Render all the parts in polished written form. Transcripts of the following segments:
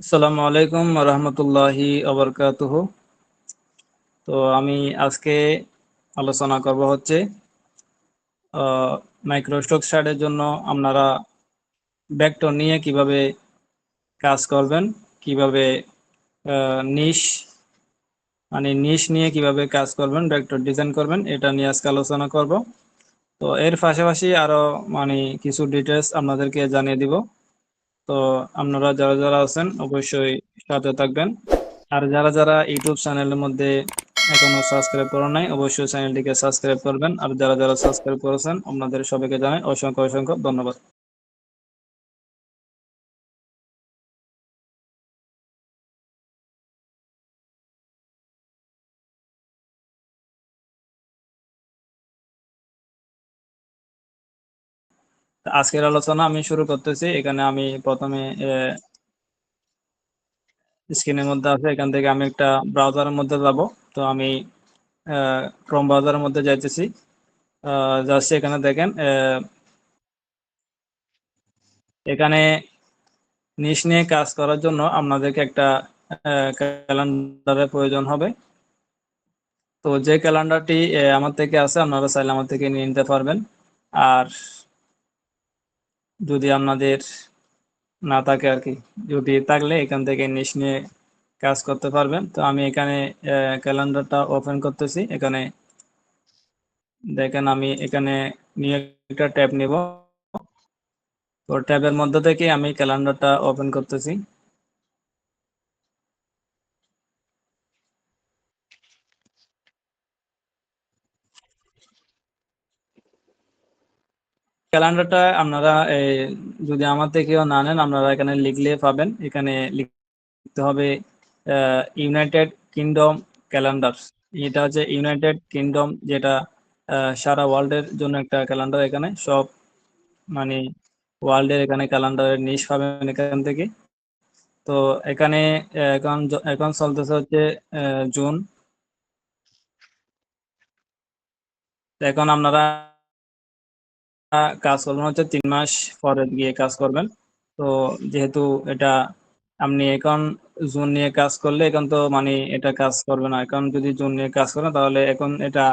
আসসালামু আলাইকুম রহমতুল্লাহি আবরকাতুহ। তো আমি আজকে আলোচনা করব হচ্ছে মাইক্রোস্টক সাইটের জন্য আপনারা ভেক্টর নিয়ে কিভাবে কাজ করবেন, কিভাবে নিশ নিশ নিয়ে কিভাবে কাজ করবেন, ভেক্টর ডিজাইন করবেন, এটা নিয়ে আজকে আলোচনা করব। তো এর পাশাপাশি আরো কিছু ডিটেলস আপনাদেরকে জানিয়ে দিব। তো আপনারা যারা যারা আছেন অবশ্যই সাথে থাকবেন। আর যারা যারা ইউটিউব চ্যানেলের মধ্যে এখনো সাবস্ক্রাইব করেন নাই অবশ্যই চ্যানেলটিকে সাবস্ক্রাইব করবেন। আর যারা যারা সাবস্ক্রাইব করেছেন আপনাদের সবাইকে জানাই অসংখ্য অসংখ্য ধন্যবাদ। আজকের আলোচনা আমি শুরু করতেছি। এখানে আমি প্রথমে স্ক্রিনের মধ্যে আছে, এখান থেকে আমি একটা ব্রাউজারের মধ্যে যাব। তো আমি ক্রোম ব্রাউজারের মধ্যে যাইতেছি। যাচ্ছি, এখানে দেখেন এখানে নিশ নিয়ে কাজ করার জন্য আপনাদেরকে একটা ক্যালেন্ডারের প্রয়োজন হবে। তো যে ক্যালেন্ডারটি আমার থেকে আছে আপনারা চাইলে আমার থেকে নিয়ে নিতে পারবেন। আর যদি আপনাদের না থাকে আর কি, যদি থাকলে এখান থেকে নিশ নিয়ে কাজ করতে পারবেন। তো আমি এখানে ক্যালেন্ডারটা ওপেন করতেছি। এখানে দেখেন আমি এখানে নিয়ে একটা ট্যাব নিব। তো ট্যাবের মধ্যে থেকে আমি ক্যালেন্ডারটা ওপেন করতেছি। ক্যালেন্ডারটা আপনারা যদি আমার থেকেও না নেন আপনারা এখানে লিখলে পাবেন। এখানে লিখতে হবে ইউনাইটেড কিংডম ক্যালেন্ডার। এটা হচ্ছে ইউনাইটেড কিংডম, যেটা সারা ওয়ার্ল্ডের জন্য একটা ক্যালেন্ডার। এখানে সব মানে ওয়ার্ল্ডের এখানে ক্যালেন্ডারের নিশ পাবেন এখান থেকে। তো এখানে এখন এখন চলতেছে হচ্ছে জুন। এখন আপনারা কাজ করবেন হচ্ছে 3 মাস পরে গিয়ে কাজ করবেন। তো যেহেতু এটা আপনি এখন জুন নিয়ে কাজ করলে এখন তো এটা কাজ করবে না। এখন যদি জুন নিয়ে কাজ করেন তাহলে এখন এটা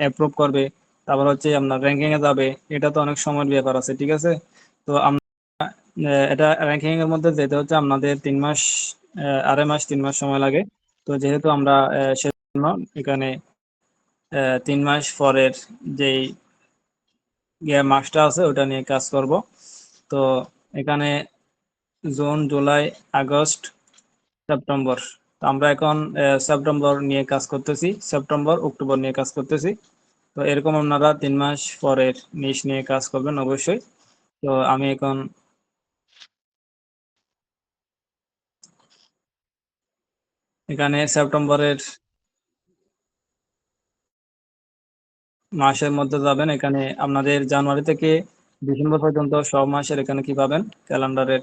অ্যাপ্রুভ করবে, তারপর হচ্ছে আপনার র্যাঙ্কিং এ যাবে। এটা তো অনেক সময়ের ব্যাপার আছে, ঠিক আছে। তো এটা র্যাঙ্কিং এর মধ্যে যেতে হচ্ছে আপনাদের 3 মাস, 2.5 মাস 3 মাস সময় লাগে। তো যেহেতু আমরা সেজন্য এখানে 3 মাস পরের যেই মাসটা আছে ওটা নিয়ে কাজ করব। তো এখানে জুন, জুলাই, আগস্ট, সেপ্টেম্বর। তো আমরা এখন সেপ্টেম্বর নিয়ে কাজ করতেছি, সেপ্টেম্বর অক্টোবর নিয়ে কাজ করতেছি। তো এরকম আপনারা 3 মাস পরের নিশ নিয়ে কাজ করবেন অবশ্যই। তো আমি এখন এখানে সেপ্টেম্বরের মাসের মধ্যে যাবেন। এখানে আপনাদের জানুয়ারি থেকে ডিসেম্বর পর্যন্ত সব মাসের এখানে কি পাবেন, ক্যালেন্ডারের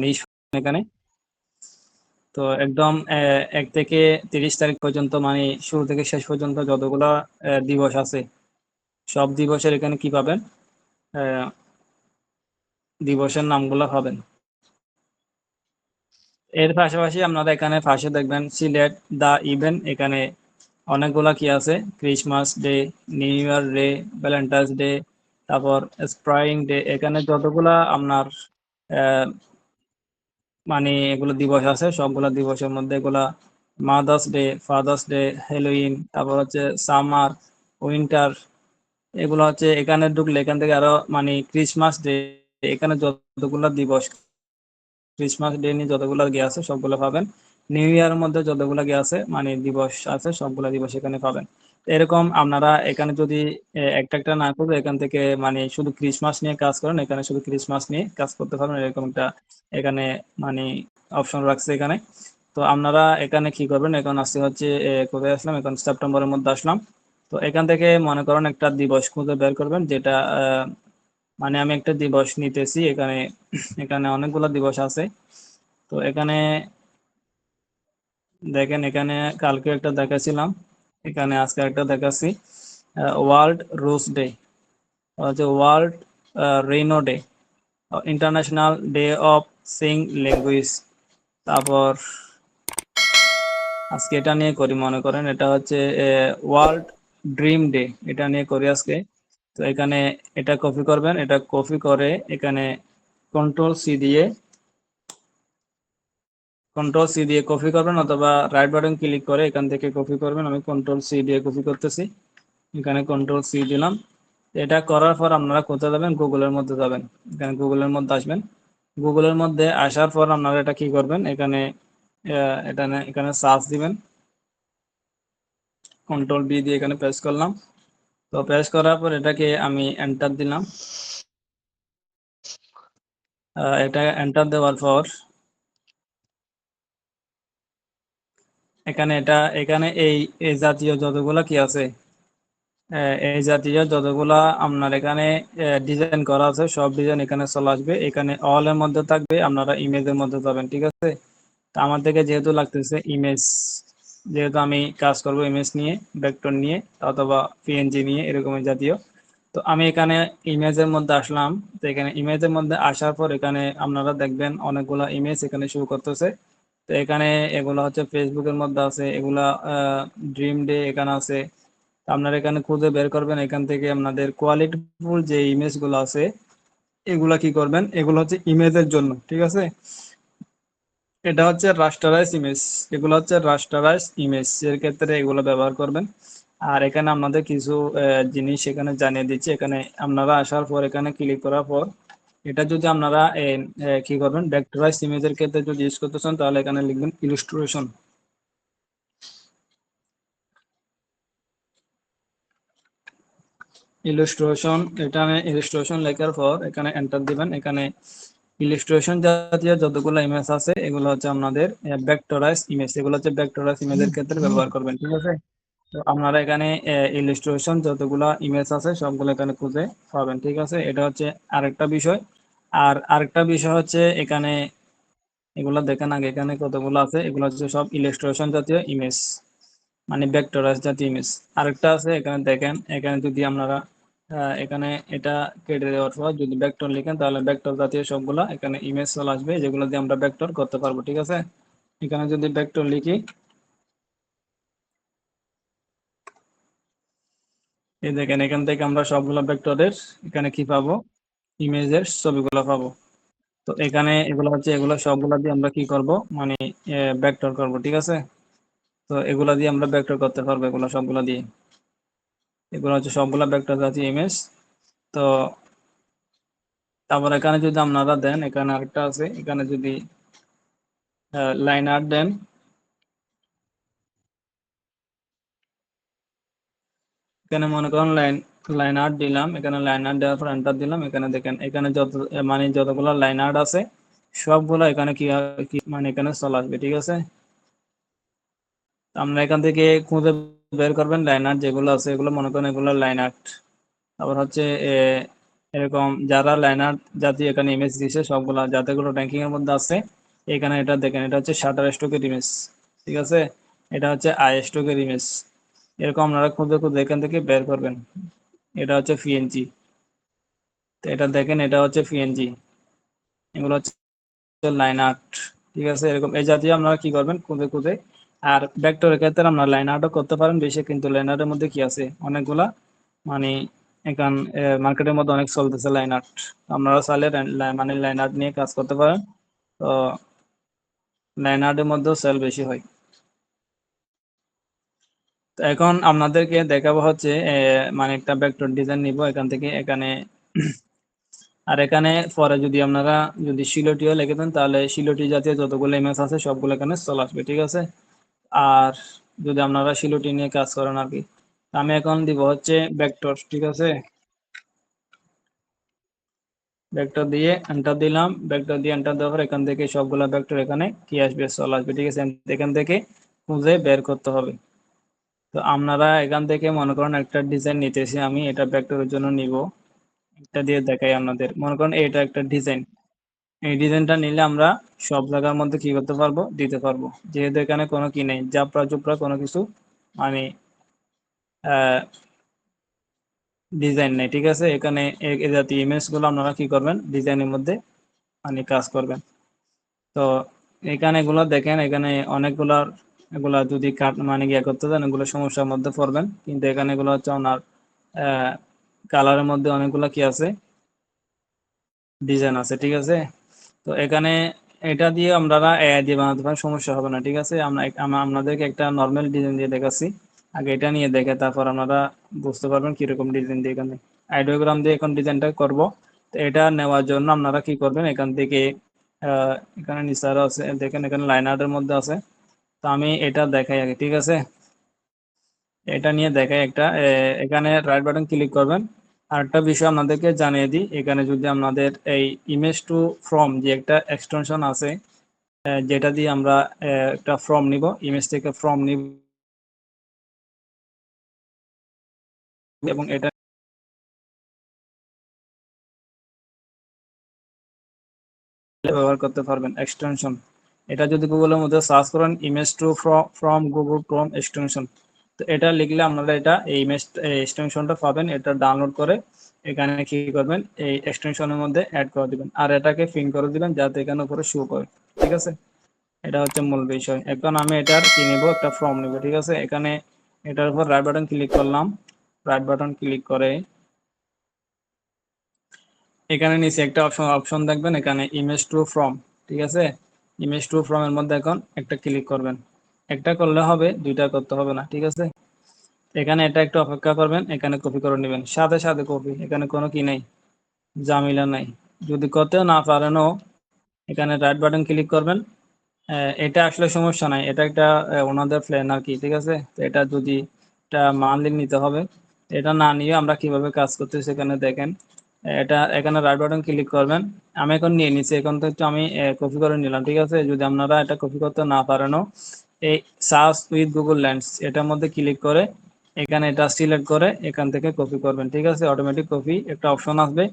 নিশ এখানে। তো একদম 1 থেকে 30 তারিখ পর্যন্ত, শুরু থেকে শেষ পর্যন্ত যতগুলা দিবস আছে সব দিবসের এখানে কি পাবেন, আহ, দিবসের নামগুলা পাবেন। এর পাশাপাশি আপনারা এখানে পাশে দেখবেন সিলেক্ট দা ইভেন্ট। এখানে অনেকগুলা কি আছে, Christmas day, new year day, Valentine's day, তারপর স্প্রিং ডে। এখানে যতগুলা আপনার আহ, এগুলো দিবস আছে সবগুলা দিবসের মধ্যে এগুলা mother's day, father's day, Halloween, তারপর হচ্ছে সামার, উইন্টার, এগুলো হচ্ছে এখানে ঢুকলে এখান থেকে আরো ক্রিসমাস ডে। এখানে যতগুলা দিবস ক্রিসমাস ডে নিয়ে যতগুলো গে আছে সবগুলো পাবেন। নিউ ইয়ার মধ্যে যতগুলো গে আছে দিবস আছে সবগুলা দিবস এখানে পাবেন। তো এরকম আপনারা এখানে যদি একটা একটা না করে এখান থেকে শুধু ক্রিসমাস নিয়ে কাজ করেন, এখানে শুধু ক্রিসমাস নিয়ে কাজ করতে পারবেন, এরকম একটা এখানে মানে অপশন রাখছে এখানে। তো আপনারা এখানে কি করবেন, এখন আসতে হচ্ছে কোথায় আসলাম, এখন সেপ্টেম্বরের মধ্যে আসলাম। তো এখান থেকে মনে করেন একটা দিবস খুঁজে বের করবেন, যেটা আমি একটা দিবস নিতেছি এখানে। এখানে অনেকগুলো দিবস আছে। তো এখানে দেখেন, এখানে কালকে একটা দেখাছিলাম, এখানে আজকে একটা দেখাচ্ছি। ওয়ার্ল্ড রোজ ডে, হচ্ছে world rhino day, international day of sign language, তারপর আজকে এটা নিয়ে করি, মনে করেন এটা হচ্ছে ওয়ার্ল্ড ড্রিম ডে, এটা নিয়ে করি আজকে। তো এখানে এটা কপি করবেন, এটা কপি করে এখানে কন্ট্রোল সি দিয়ে কপি করবেন, অথবা রাইট বাটন ক্লিক করে এখান থেকে কপি করবেন। আমি কন্ট্রোল-সি দিয়ে কপি করতেছি, এখানে কন্ট্রোল-সি দিলাম। এটা করার পর আপনারা কোথায় যাবেন, গুগলের মধ্যে যাবেন। এখানে গুগলের মধ্যে আসবেন, গুগলের মধ্যে আসার পর আপনারা এটা কি করবেন, এখানে এখানে সার্চ দিবেন, কন্ট্রোল-বি দিয়ে এখানে পেস্ট করলাম। তো পেস্ট করার পর এটাকে আমি এন্টার দিলাম। এটা এন্টার দেওয়ার পর এখানে এই জাতীয় যতগুলা কি আছে, এই জাতীয় যতগুলা আপনার এখানে ডিজাইন করা আছে, সব ডিজাইন এখানে চলে আসবে। এখানে অল এর মধ্যে থাকবে, আপনারা ইমেজের মধ্যে যাবেন, ঠিক আছে। তো আমার থেকে যেহেতু লাগতেছে ইমেজ, যেহেতু আমি কাজ করব ইমেজ নিয়ে, ভেক্টর নিয়ে অথবা পিএনজি নিয়ে, এরকম জাতীয়। তো আমি এখানে ইমেজের মধ্যে আসলাম। তো এখানে ইমেজের মধ্যে আসার পর এখানে আপনারা দেখবেন অনেকগুলা ইমেজ এখানে শুরু করতেছে। তো এখানে এগুলো হচ্ছে ফেসবুকের মধ্যে আছে, এগুলা ড্রিম ডে এখানে আছে। আপনারা এখানে খুঁজে বের করবেন, এখান থেকে আপনাদের কোয়ালিটিফুল যে ইমেজ গুলো আছে এগুলা কি করবেন, এগুলো হচ্ছে ইমেজের জন্য, ঠিক আছে। এটা হচ্ছে রাস্টারাইজ ইমেজ, এগুলো হচ্ছে রাস্টারাইজ ইমেজ এর ক্ষেত্রে এগুলো ব্যবহার করবেন। আর এখানে আপনাদের কিছু জিনিস এখানে জানিয়ে দিচ্ছি। এখানে আপনারা আসার পর এখানে ক্লিক করার পর এটা যদি আপনারা কি করবেন, ভেক্টরাইজ ইমেজের ক্ষেত্রে যদি ইউজ করতে চান তাহলে এখানে লিখবেন ইলাস্ট্রেশন। এখানে ইলাস্ট্রেশন লেখার পর এখানে এন্টার দিবেন। এখানে ইলাস্ট্রেশন জাতীয় যতগুলো ইমেজ আছে এগুলো হচ্ছে আপনাদের ভেক্টরাইজ ইমেজ, এগুলো হচ্ছে ভেক্টরাইজ ইমেজের ক্ষেত্রে ব্যবহার করবেন, ঠিক আছে। তো আপনারা এখানে ইলাস্ট্রেশন যতগুলো ইমেজ আছে সবগুলো এখানে খুঁজে পাবেন, ঠিক আছে। এটা হচ্ছে আরেকটা বিষয়। আর আরেকটা বিষয় হচ্ছে এখানে এগুলো দেখেন আগে, এখানে কতগুলো আছে, এগুলো হচ্ছে সব ইলাস্ট্রেশন জাতীয় ইমেজ, মানে ভেক্টরাইজ জাতীয় ইমেজ। আরেকটা আছে এখানে দেখেন, এখানে যদি আপনারা এখানে এটা কেটে দেওয়ার পর যদি ভেক্টর লিখেন তাহলে ভেক্টর জাতীয় সবগুলা এখানে ইমেজ চলে আসবে, যেগুলো দিয়ে আমরা ভেক্টর করতে পারবো, ঠিক আছে। এখানে যদি ভেক্টর লিখি, এই দেখেন এখান থেকে আমরা সবগুলো ভেক্টরের এখানে কি পাবো, ইমেজের ছবিগুলো পাবো। তো এখানে এগুলো হচ্ছে, এগুলো সবগুলা দিয়ে আমরা কি করব, মানে ভেক্টর করব, ঠিক আছে। তো এগুলা দিয়ে আমরা ভেক্টর করতে পারবো, এগুলো সবগুলা দিয়ে, এগুলো হচ্ছে সবগুলা ভেক্টর জাতীয় ইমেজ। তো তারপর এখানে যদি আপনারা দেন, এখানে আরেকটা আছে, এখানে যদি লাইন আর্ট দেন, এখানে মনে করেন লাইন আর্ট দিলাম। এখানে লাইন আর্ট দেওয়ার পর এন্টার দিলাম। এখানে দেখেন এখানে মানে যতগুলো লাইন আর্ট আছে সবগুলো এখানে কি মানে এখানে চলে আসবে, ঠিক আছে। আমরা এখান থেকে খুঁজে বের করবেন লাইন আর্ট যেগুলো আছে, এগুলো মনে করেন এগুলো লাইন আর্ট। আবার হচ্ছে এরকম যারা লাইন আর্ট জাতীয় এখানে ইমেজ দিয়েছে সবগুলা যাতেগুলো র্যাঙ্কিং এর মধ্যে আছে, এখানে এটা দেখেন, এটা হচ্ছে শাটার স্টকের ইমেজ, ঠিক আছে। এটা হচ্ছে আই স্টকের ইমেজ। এরকম আপনারা খুঁজে খুঁজে এখান থেকে বের করবেন। এটা হচ্ছে পিএনজি, তো এটা দেখেন এটা হচ্ছে পিএনজি, এগুলো হচ্ছে লাইন আর্ট, ঠিক আছে। এরকম এই জাতীয় আপনারা কি করবেন, খুঁজে খুঁজে। আর ভেক্টরের ক্ষেত্রে আপনারা লাইন আর্টও করতে পারেন বেশি, কিন্তু লাইন আর্টের মধ্যে কি আছে অনেকগুলা, মানে এখন মার্কেটের মধ্যে অনেক চলতেছে লাইন আর্ট। আপনারা চাইলে মানে লাইন আর্ট নিয়ে কাজ করতে পারেন। তো লাইন আর্টের মধ্যেও সেল বেশি হয়। তো এখন আপনাদেরকে দেখাবো হচ্ছে মানে একটা ভেক্টর ডিজাইন নিব এখান থেকে এখানে। আর এখানে পরে যদি আপনারা যদি শিলটিও লিখে দেন তাহলে শিলটি জাতীয় যতগুলো ইমেজ আছে সবগুলো এখানে চলে আসবে, ঠিক আছে। আর যদি আপনারা শিলটি নিয়ে কাজ করেন আর কি। আমি এখন দিব হচ্ছে ভেক্টর, ঠিক আছে। ভেক্টর দিয়ে এন্টার দিলাম, ভেক্টর দিয়ে এন্টার দেওয়ার পর এখান থেকে সবগুলা ভেক্টর এখানে কি আসবে, চলে আসবে, ঠিক আছে। এখান থেকে খুঁজে বের করতে হবে। তো আপনারা এখান থেকে মনে করেন একটা ডিজাইন নিতেছি আমি, এটা ভেক্টরের জন্য নিব। এটা দিয়ে দেখাই আপনাদের, মনে করেন এটা একটা ডিজাইন। এই ডিজাইনটা নিলে আমরা সব জায়গার মধ্যে কি করতে পারবো, দিতে পারবো। যেহেতু এখানে কোনো কি নেই, জাপড়া চুপড়া কোনো কিছু মানে ডিজাইন নেই, ঠিক আছে। এখানে এই জাতীয় ইমেজ গুলো আপনারা কি করবেন, ডিজাইনের মধ্যে মানে কাজ করবেন। তো এখানে এগুলো দেখেন, এখানে অনেকগুলার এগুলা যদি কাট মানে গিয়ে করতে চান এগুলো সমস্যার মধ্যে পড়বেন, কিন্তু এখানে এগুলো হচ্ছে ওনার কালারের মধ্যে অনেকগুলো কি আছে, ডিজাইন আছে, ঠিক আছে। তো এখানে এটা দিয়ে আপনারা এআই দিয়ে বানাতে পারেন, সমস্যা হবে না, ঠিক আছে। আপনাদেরকে একটা নর্মাল ডিজাইন দিয়ে দেখাচ্ছি, আগে এটা নিয়ে দেখে তারপর আপনারা বুঝতে পারবেন কিরকম ডিজাইন দিয়ে এখানে আইডিওগ্রাম দিয়ে এখন ডিজাইনটা করব। তো এটা নেওয়ার জন্য আপনারা কি করবেন, এখান থেকে এখানে নিচে আরো আছে দেখেন, এখানে লাইন আর্টের মধ্যে আছে। তো আমি এটা দেখাই আগে, ঠিক আছে। এটা নিয়ে দেখাই একটা এখানে রাইট বাটন ক্লিক করবেন। আর একটা বিষয় আপনাদেরকে জানিয়ে দিই, এখানে যদি আপনাদের এই ইমেজ টু ফ্রম যে একটা এক্সটেনশন আছে, যেটা দিয়ে আমরা একটা ফর্ম নিব, ইমেজ থেকে ফর্ম নিব এবং এটা ব্যবহার করতে পারবেন এক্সটেনশন। এটা যদি গুগলের মধ্যে সার্চ করেন image to from Google Chrome extension, তো এটা লিখলে আপনারা এটা এই ইমেজ এক্সটেনশনটা পাবেন। এটা ডাউনলোড করে এখানে কি করবেন, এই এক্সটেনশনের মধ্যে অ্যাড করে দিবেন আর এটাকে পিন করে দিবেন যাতে এখানে উপরে শো করে, ঠিক আছে। এটা হচ্ছে মূল বিষয়। এখন আমি এটার কি নিব, একটা ফর্ম নিব, ঠিক আছে। এখানে এটার উপর রাইট বাটন ক্লিক করলাম, রাইট বাটন ক্লিক করে এখানে নিচে একটা অপশন দেখবেন, এখানে ইমেজ টু ফ্রম, ঠিক আছে। ইমেজ টু ফ্রম এর মধ্যে এখন একটা ক্লিক করবেন, একটা করলে হবে, দুইটা করতে হবে না, ঠিক আছে। এখানে এটা একটু অপেক্ষা করবেন, এখানে কপি করে নেবেন, সাথে সাথে কপি, এখানে কোনো কি নেই, ঝামেলা নাই। যদি করতেও না পারেনও এখানে রাইট বাটন ক্লিক করবেন। এটা আসলে সমস্যা নাই, এটা একটা ওনাদের প্ল্যান আর কি, ঠিক আছে। তো এটা যদি এটা মানলি নিতে হবে, এটা না নিয়ে আমরা কিভাবে কাজ করতেছি সেখানে দেখেন। এটা এখানে রাইট বাটন ক্লিক করবেন, আমি এখন নিয়ে নিচ্ছি, এখন তো একটু আমি কপি করে নিলাম, ঠিক আছে। যদি আপনারা এটা কপি করতে না পারেনও এই সার্চ উইথ গুগল লেন্স এটার মধ্যে ক্লিক করে এখানে এটা সিলেক্ট করে এখান থেকে কপি করবেন, ঠিক আছে। অটোমেটিক কপি একটা অপশন আসবে,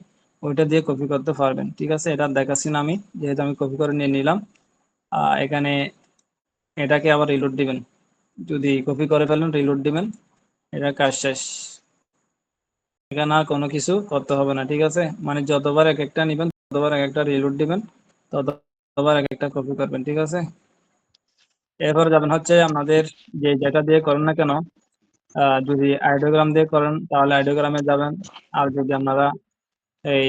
ওইটা দিয়ে কপি করতে পারবেন, ঠিক আছে। এটা দেখাচ্ছি না আমি, যেহেতু আমি কপি করে নিয়ে নিলাম। এখানে এটাকে আবার রিলোড দিবেন, যদি কপি করে ফেলেন রিলোড দিবেন, এটা কাজ শেষ। এখানে আর কোনো কিছু করতে হবে না, ঠিক আছে। মানে যতবার এক একটা নিবেন ততবার এক একটা রিলোড দিবেন, ততবার এক একটা কপি করবেন, ঠিক আছে। এরপর যাবেন হচ্ছে আপনাদের যে যেটা দিয়ে করেন না কেন, যদি আইডিওগ্রাম দিয়ে করেন তাহলে আইডিওগ্রামে যাবেন। আর যদি আপনারা এই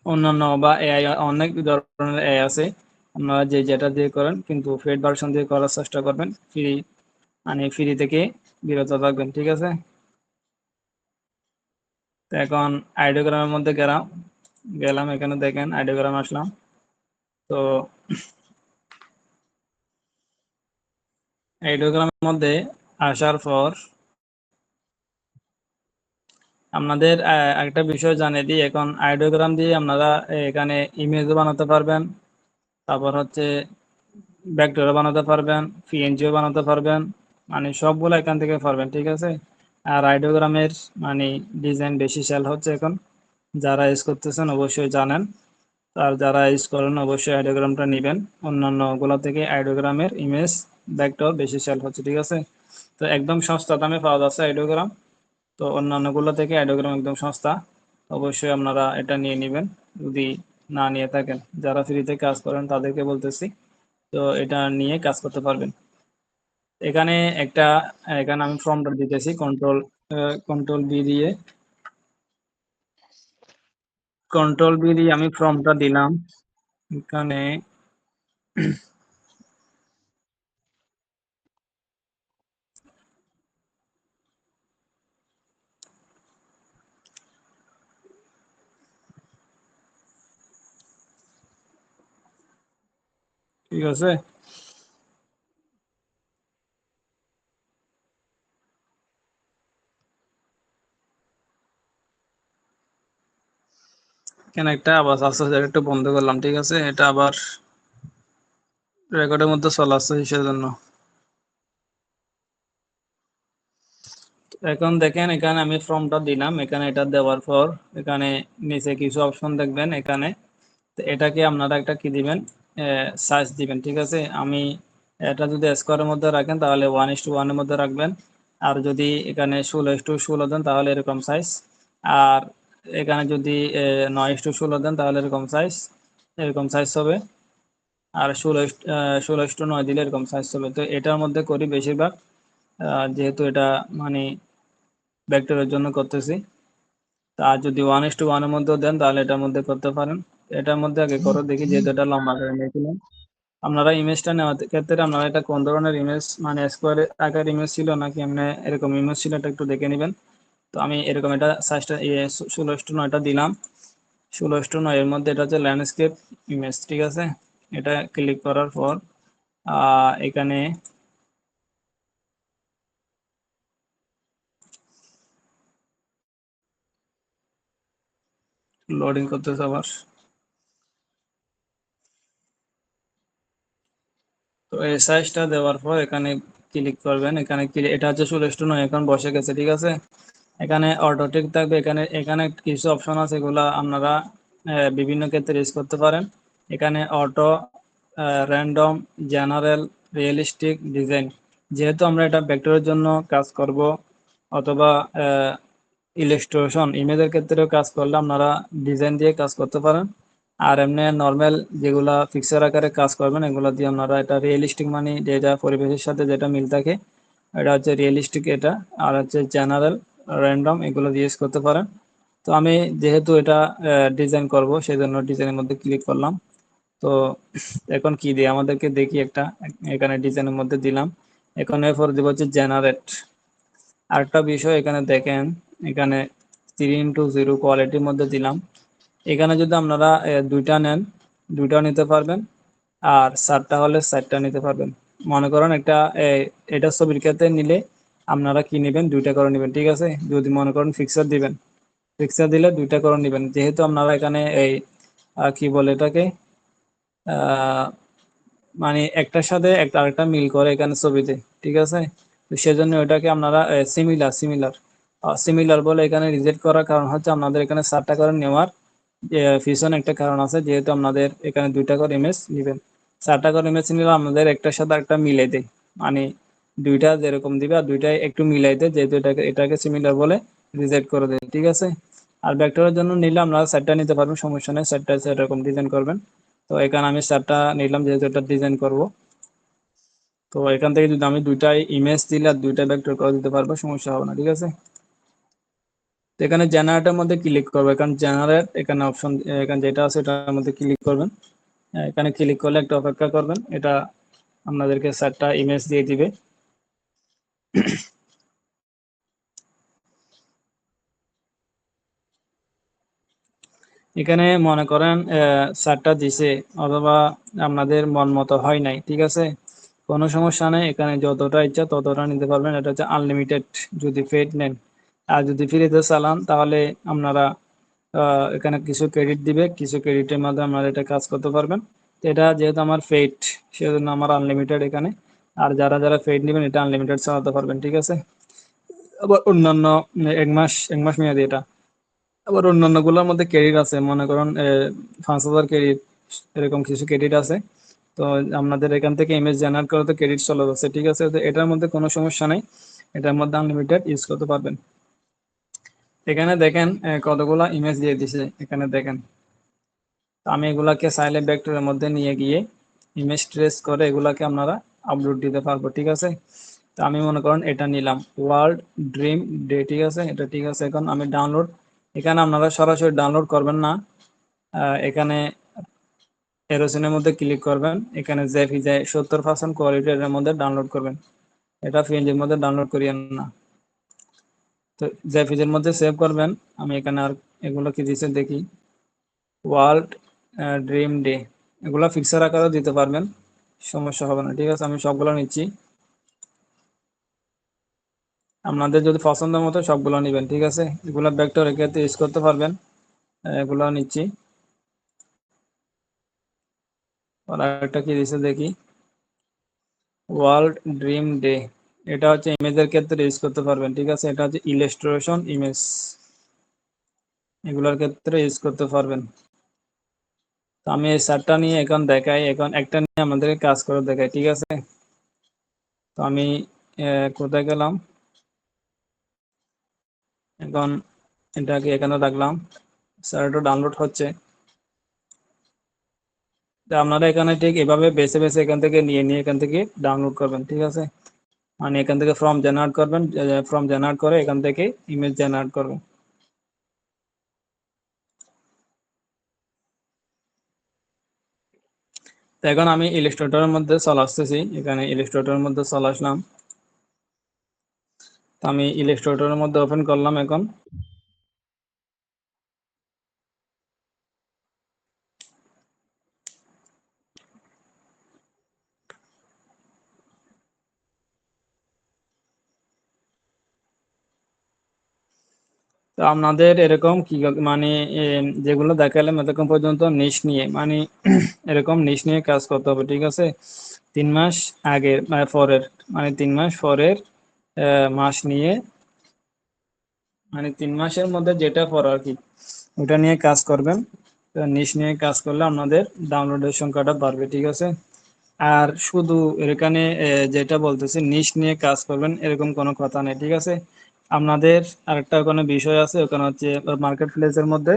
অন্যান্য বা এআই অনেক ধরনের এআই আছে, আপনারা যে যেটা দিয়ে করেন কিন্তু পেড ভার্সন দিয়ে করার চেষ্টা করবেন, মানে ফ্রি থেকে বিরত থাকবেন, ঠিক আছে। তো এখন আইডিওগ্রামের মধ্যে গেলাম, এখানে দেখেন আইডিওগ্রাম আসলাম। তো আইডিওগ্রামের মধ্যে আসার পর আপনাদের একটা বিষয় জানিয়ে দিই, এখন আইডিওগ্রাম দিয়ে আপনারা এখানে ইমেজও বানাতে পারবেন, তারপর হচ্ছে ভেক্টরও বানাতে পারবেন, পিএনজিও বানাতে পারবেন, মানে সবগুলো এখান থেকে পারবেন, ঠিক আছে। আর আইডিওগ্রামের মানে ডিজাইন বেশি সেল হচ্ছে এখন, যারা ইউজ করতেছেন অবশ্যই জানেন। আর যারা ইউজ করেন অবশ্যই আইডিওগ্রামটা নেবেন, অন্যান্য গুলো থেকে আইডিওগ্রামের ইমেজ ভেক্টর বেশি সেল হচ্ছে, ঠিক আছে। তো একদম সস্তা দামে পাওয়া যাচ্ছে আইডিওগ্রাম, তো অন্যান্যগুলো থেকে আইডিওগ্রাম একদম সস্তা, অবশ্যই আপনারা এটা নিয়ে নেবেন যদি না নিয়ে থাকেন। যারা ফ্রিতে কাজ করেন তাদেরকে বলতেছি, তো এটা নিয়ে কাজ করতে পারবেন। এখানে একটা এখানে আমি ফর্মটা দিতেছি, কন্ট্রোল বি দিয়ে আমি ফর্মটা দিলাম এখানে। ঠিক আছে, এখানে একটা আওয়াজ আসছে, যেটা একটু বন্ধ করলাম, ঠিক আছে। এটা আবার রেকর্ডের মধ্যে চলে আসছে কিসের জন্য। এখন দেখেন এখানে আমি ফর্মটা দিলাম, এখানে এটা দেওয়ার পর এখানে নিচে কিছু অপশন দেখবেন এখানে। তো এটাকে আপনারা একটা কি দিবেন, সাইজ দিবেন, ঠিক আছে। আমি এটা যদি স্কোয়ারের মধ্যে রাখেন তাহলে 1:1 এর মধ্যে রাখবেন, আর যদি এখানে 16:16 দেন তাহলে এরকম সাইজ, আর এখানে যদি 9:16 দেন তাহলে এরকম সাইজ হবে। আর 16:9 দিলে এরকম সাইজ হবে। তো এটার মধ্যে করি বেশিরভাগ, যেহেতু এটা মানে ভেক্টরের জন্য করতেছি। আর যদি 1:1 এর মধ্যেও দেন তাহলে এটার মধ্যে করতে পারেন। এটার মধ্যে আগে করো দেখি, যেহেতু এটা লম্বা করে নিয়েছিলেন। আপনারা ইমেজটা নেওয়ার ক্ষেত্রে আপনারা এটা কোন ধরনের ইমেজ, মানে স্কোয়ার আকার ইমেজ ছিল নাকি এমনি এরকম ইমেজ ছিল, এটা একটু দেখে নেবেন। তো আমি এরকম এটা সাইজটা 16:9 দিলাম। 16:9 এর মধ্যে এটা হচ্ছে ল্যান্ডস্কেপ ইমেজ, ঠিক আছে। এটা ক্লিক করার পর এখানে লোডিং করতেছে আবার। তো এই সাইজটা দেওয়ার পর এখানে ক্লিক করবেন। এখানে এটা হচ্ছে 16:9 এখন বসে গেছে, ঠিক আছে। এখানে অটো টিক থাকবে। এখানে এখানে কিছু অপশন আছে, এগুলা আপনারা বিভিন্ন ক্ষেত্রে ইউজ করতে পারেন। এখানে auto, random, general, realistic, design. যেহেতু আমরা এটা ভেক্টরের জন্য কাজ করব অথবা ইলাস্ট্রেশন ইমেজের ক্ষেত্রেও কাজ করলে আপনারা ডিজাইন দিয়ে কাজ করতে পারেন। আর এমনি নর্মাল যেগুলা পিকচার আকারে কাজ করবেন এগুলা দিয়ে আপনারা এটা রিয়েলিস্টিক, মানে যেটা পরিবেশের সাথে যেটা মিল থাকে এটা হচ্ছে রিয়েলিস্টিক এটা। আর হচ্ছে জেনারেল, র্যান্ডম, এগুলো দিয়ে ইউজ করতে পারেন। তো আমি যেহেতু এটা ডিজাইন করব সেই জন্য ডিজাইনের মধ্যে ক্লিক করলাম। তো এখন কি দিয়ে আমাদেরকে দেখি একটা, এখানে ডিজাইনের মধ্যে দিলাম। এখন এরপর দিব হচ্ছে জেনারেট। আরেকটা বিষয় এখানে দেখেন, এখানে 3:0 কোয়ালিটির মধ্যে দিলাম। এখানে যদি আপনারা দুইটা নেন দুইটাও নিতে পারবেন, আর 4টা হলে 4টা নিতে পারবেন। মনে করেন একটা এটা ছবির ক্ষেত্রে নিলে আপনারা কি নেবেন, দুইটা করে নেবেন, ঠিক আছে। যদি মনে করেন ফিক্সার দিবেন, ফিক্সার দিলে দুইটা করে নেবেন। যেহেতু আপনারা এখানে এই কি বলে এটাকে, আহ মানে একটার সাথে একটা আরেকটা মিল করে এখানে ছবিতে, ঠিক আছে। তো সেজন্য ওইটাকে আপনারা সিমিলার সিমিলার সিমিলার বলে এখানে রিজেক্ট করার কারণ হচ্ছে আপনাদের এখানে 4টা করে নেওয়ার পিছনে একটা কারণ আছে। যেহেতু আপনাদের এখানে দুইটা করে ইমেজ নেবেন, 4টা করে ইমেজ নিলে আপনাদের একটার সাথে একটা মিলাই দেয়, মানে দুইটা যেরকম দিবে আর দুইটাই একটু মিলাই দেয়, যেহেতু এটাকে সিমিলার বলে রিজেক্ট করে দেয়, ঠিক আছে। আর ভেক্টরের জন্য নিলে আপনারা 4টা নিতে পারবেন, সমস্যা নেই, 4টা এরকম ডিজাইন করবেন। তো এখানে আমি 4টা নিলাম যেহেতু এটা ডিজাইন করব। তো এখান থেকে যদি আমি দুইটাই ইমেজ দিলে আর দুইটা ভেক্টর করে দিতে পারবো, সমস্যা হবে না, ঠিক আছে। তো এখানে জেনারেটের মধ্যে ক্লিক করবো। এখানে জেনারেট, এখানে অপশন এখানে যেটা আছে এটার মধ্যে ক্লিক করবেন। এখানে ক্লিক করলে একটা অপেক্ষা করবেন, এটা আপনাদেরকে 4টা ইমেজ দিয়ে দিবে। এখানে মনে করেন 4টা দিছে অথবা আপনাদের মন মতো হয় নাই, ঠিক আছে, কোনো সমস্যা নেই। এখানে যতটা ইচ্ছা ততটা নিতে পারবেন, এটা হচ্ছে আনলিমিটেড যদি পেড নেন। আর যদি ফ্রিতে চালান তাহলে আপনারা এখানে কিছু ক্রেডিট দিবে, কিছু ক্রেডিটের মাধ্যমে আপনারা এটা কাজ করতে পারবেন। তো এটা যেহেতু আমার পেড সেজন্য আমার আনলিমিটেড এখানে। আর যারা যারা পেড নেবেন এটা আনলিমিটেড চালাতে পারবেন, ঠিক আছে। আবার অন্যান্য 1 মাস মেয়াদি এটা। আবার অন্যান্য গুলোর মধ্যে ক্রেডিট আছে, মনে করেন 5,000 ক্রেডিট, এরকম কিছু ক্রেডিট আছে। তো আপনাদের এখান থেকে ইমেজ জেনারেট করে তো ক্রেডিট চলে যাচ্ছে, ঠিক আছে। তো এটার মধ্যে কোনো সমস্যা নেই, এটার মধ্যে আনলিমিটেড ইউজ করতে পারবেন। এখানে দেখেন কতগুলা ইমেজ দিয়ে দিছে, এখানে দেখেন। তো আমি এগুলাকে চাইলে ভেক্টরের মধ্যে নিয়ে গিয়ে ইমেজ ট্রেস করে এগুলাকে আপনারা আপলোড দিতে পারবো, ঠিক আছে। তো আমি মনে করেন এটা নিলাম, ওয়ার্ল্ড ড্রিম ডে, ঠিক আছে, এটা ঠিক আছে। এখন আমি ডাউনলোড, এখানে আপনারা সরাসরি ডাউনলোড করবেন না, এখানে এরোসিনের মধ্যে ক্লিক করবেন। এখানে জেপিজি 70% কোয়ালিটির মধ্যে ডাউনলোড করবেন, এটা পিএনজির মধ্যে ডাউনলোড করিয়েন না। তো জেপিজির মধ্যে সেভ করবেন। আমি এখানে আর এগুলো কি দিচ্ছে দেখি, ওয়ার্ল্ড ড্রিম ডে, এগুলো পিকচার আকারেও দিতে পারবেন, সমস্যা হবে না, ঠিক আছে। আমি সবগুলো নিচ্ছি, আপনাদের যদি পছন্দের মতো সবগুলো নেবেন, ঠিক আছে। এগুলো ভেক্টর এক্ষেত্রে ইউজ করতে পারবেন, এগুলো নিচ্ছি। আর একটা কি দিছে দেখি, ওয়ার্ল্ড ড্রিম ডে, এটা হচ্ছে ইমেজের ক্ষেত্রে ইউজ করতে পারবেন, ঠিক আছে। এটা হচ্ছে ইলাস্ট্রেশন ইমেজ, এগুলোর ক্ষেত্রে ইউজ করতে পারবেন। তো আমি এই 4টা নিয়ে এখন দেখাই, এখন একটা নিয়ে আমাদের কাজ করে দেখাই, ঠিক আছে। তো আমি কোথায় গেলাম, এখন এটাকে এখানে রাখলাম, স্যার এটা ডাউনলোড হচ্ছে। তো আপনারা এখানে ঠিক এভাবে বেছে বেছে এখান থেকে নিয়ে নিয়ে এখান থেকে ডাউনলোড করবেন, ঠিক আছে। মানে এখান থেকে ফর্ম জেনারেট করবেন, ফর্ম জেনারেট করে এখান থেকে ইমেজ জেনারেট করবেন। তো এখন আমি ইলাস্ট্রেটরের মধ্যে চলে আসতেছি, এখানে ইলাস্ট্রেটরের মধ্যে চলে আসলাম। তো আমি ইলাস্ট্রেটরের মধ্যে ওপেন করলাম এখন। তো আপনাদের এরকম কি মানে যেগুলো দেখালাম এতক্ষণ পর্যন্ত নিশ নিয়ে মানে এরকম নিশ নিয়ে কাজ করতে হবে, ঠিক আছে। 3 মাস আগের মানে পরের, মানে 3 মাস পরের মাস নিয়ে, মানে 3 মাসের মধ্যে যেটা পর আর কি, ওটা নিয়ে কাজ করবেন। তো নিশ নিয়ে কাজ করলে আপনাদের ডাউনলোডের সংখ্যাটা বাড়বে, ঠিক আছে। আর শুধু এখানে যেটা বলতেছে নিশ নিয়ে কাজ করবেন এরকম কোনো কথা নেই, ঠিক আছে। আপনাদের আরেকটা ওখানে বিষয় আছে, ওখানে হচ্ছে মার্কেট প্লেসের মধ্যে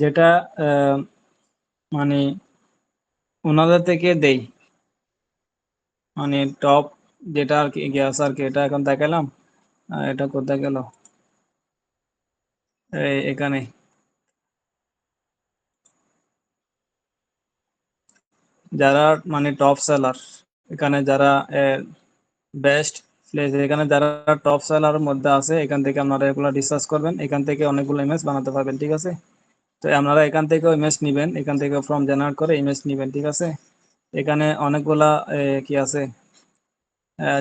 যেটা মানে ওনাদের থেকে দেই, মানে টপ যেটা আর কি গ্যাস আর কি, এটা এখন দেখালাম। এটা কোথায় গেল, এখানে যারা মানে টপ সেলার, এখানে যারা বেস্ট প্লেস, এখানে যারা টপ সেলার মধ্যে আছে এখান থেকে আপনারা এগুলো রিসার্চ করবেন, এখান থেকে অনেকগুলো ইমেজ বানাতে পারবেন, ঠিক আছে। তো আপনারা এখান থেকেও ইমেজ নিবেন, এখান থেকে ফর্ম জেনারেট করে ইমেজ নিবেন, ঠিক আছে। এখানে অনেকগুলা কি আছে,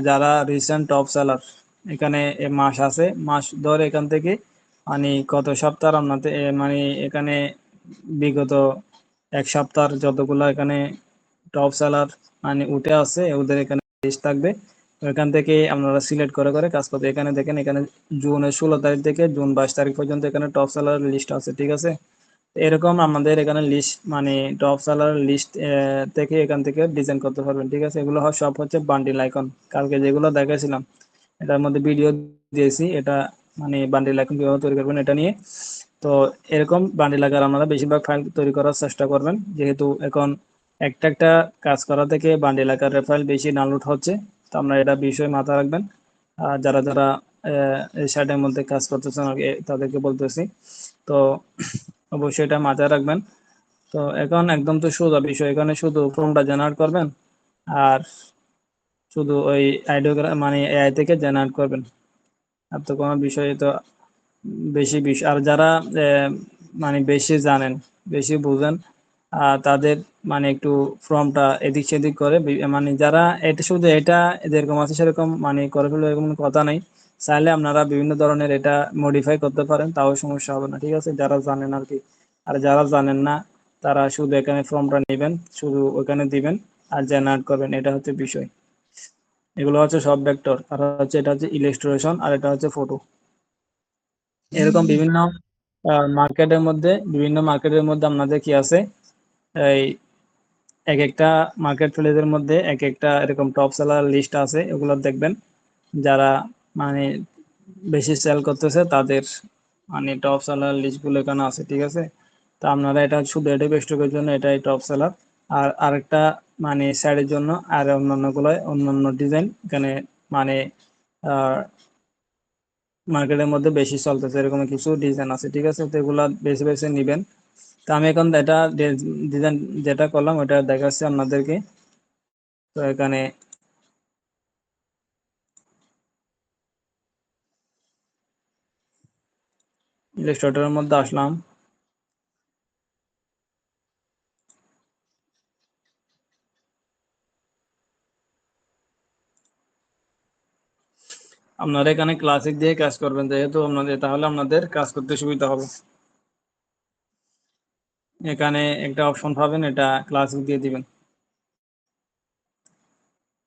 যারা রিসেন্ট টপ সেলার, এখানে মাস আছে, মাস ধরে এখান থেকে মানে কত সপ্তাহ আপনাদের মানে এখানে বিগত 1 সপ্তাহ যতগুলো এখানে টপ সেলার মানে উঠে আছে ওদের এখানে লিস্ট থাকবে। ওইখান থেকে আপনারা সিলেক্ট করে করে কাজ করতে, এখানে দেখেন এখানে জুনের 16 তারিখ থেকে জুন 22 তারিখ পর্যন্ত এখানে টপ সেলার লিস্ট আছে, ঠিক আছে। এরকম আমাদের এখানে লিস্ট মানে টপ সেলার লিস্ট থেকে এখান থেকে ডিজাইন করতে পারবেন, ঠিক আছে। এগুলো সব হচ্ছে বান্ডিল আইকন, কালকে যেগুলো দেখাইছিলাম এটার মধ্যে ভিডিও দিয়েছি, এটা মানে বান্ডিল আইকন কিভাবে তৈরি করবেন এটা নিয়ে। তো এরকম বান্ডিল আকার আমরা বেশিরভাগ ফাইল তৈরি করার চেষ্টা করবেন, যেহেতু এখন একটা একটা কাজ করা থেকে বান্ডিল আকারের ফাইল বেশি ডাউনলোড হচ্ছে। তো আমরা এটা বিষয় মাথায় রাখবেন। আর যারা যারা এই সাইটের মধ্যে কাজ করতেছেন আগে তাদেরকে বলতেছি, তো অবশ্যই এটা মাথায় রাখবেন। তো এখন একদম তো সোজা বিষয়, এখানে শুধু ফর্মটা জেনারেট করবেন আর শুধু ওই আইডিওগ্রাম মানে এআই থেকে জেনারেট করবেন, আর তো কোনো বিষয় তো বেশি বিষয়। আর যারা মানে বেশি জানেন, বেশি বুঝেন, তাদের মানে একটু ফর্মটা এদিক সেদিক করে মানে যারা এটা শুধু এটা যেরকম আছে সেরকম মানে করে ফেলবে এরকম কোনো কথা নাই। চাইলে আপনারা বিভিন্ন ধরনের এটা মডিফাই করতে পারেন, তাও সমস্যা হবে না, ঠিক আছে, যারা জানেন আর কি। আর যারা জানেন না তারা শুধু এখানে ফর্মটা নেবেন, শুধু ওখানে দিবেন আর জেনারেট করবেন, এটা হচ্ছে বিষয়। এগুলো হচ্ছে সব ভেক্টর, আর হচ্ছে এটা হচ্ছে ইলাস্ট্রেশন, আর এটা হচ্ছে ফটো। এরকম বিভিন্ন মার্কেটের মধ্যে আপনাদের কি আছে, এই এক একটা মার্কেট প্লেসের মধ্যে এক একটা এরকম টপ সেলার লিস্ট আছে, এগুলো দেখবেন। যারা মানে বেশি সেল করতেছে তাদের মানে টপ সেলার লিস্টগুলো এখানে আছে, ঠিক আছে। তো আপনারা এটা শুধু এটা স্টকের জন্য এটাই টপ সেলার, আর আরেকটা মানে সাইডের জন্য আর অন্যান্য গুলো অন্যান্য ডিজাইন এখানে মানে মার্কেটের মধ্যে বেশি চলতেছে এরকম কিছু ডিজাইন আছে, ঠিক আছে। তো এগুলা বেছে বেছে নিবেন। তো আমি এখন এটা ডিজাইন যেটা করলাম ওটা দেখাচ্ছি আপনাদেরকে। তো এখানে ইলাস্ট্রেটরের মধ্যে আসলাম। আপনারা এখানে ক্লাসিক দিয়ে কাজ করবেন যেহেতু আপনাদের, তাহলে আপনাদের কাজ করতে সুবিধা হবে। এখানে একটা অপশন পাবেন, এটা ক্লাসিক দিয়ে দিবেন,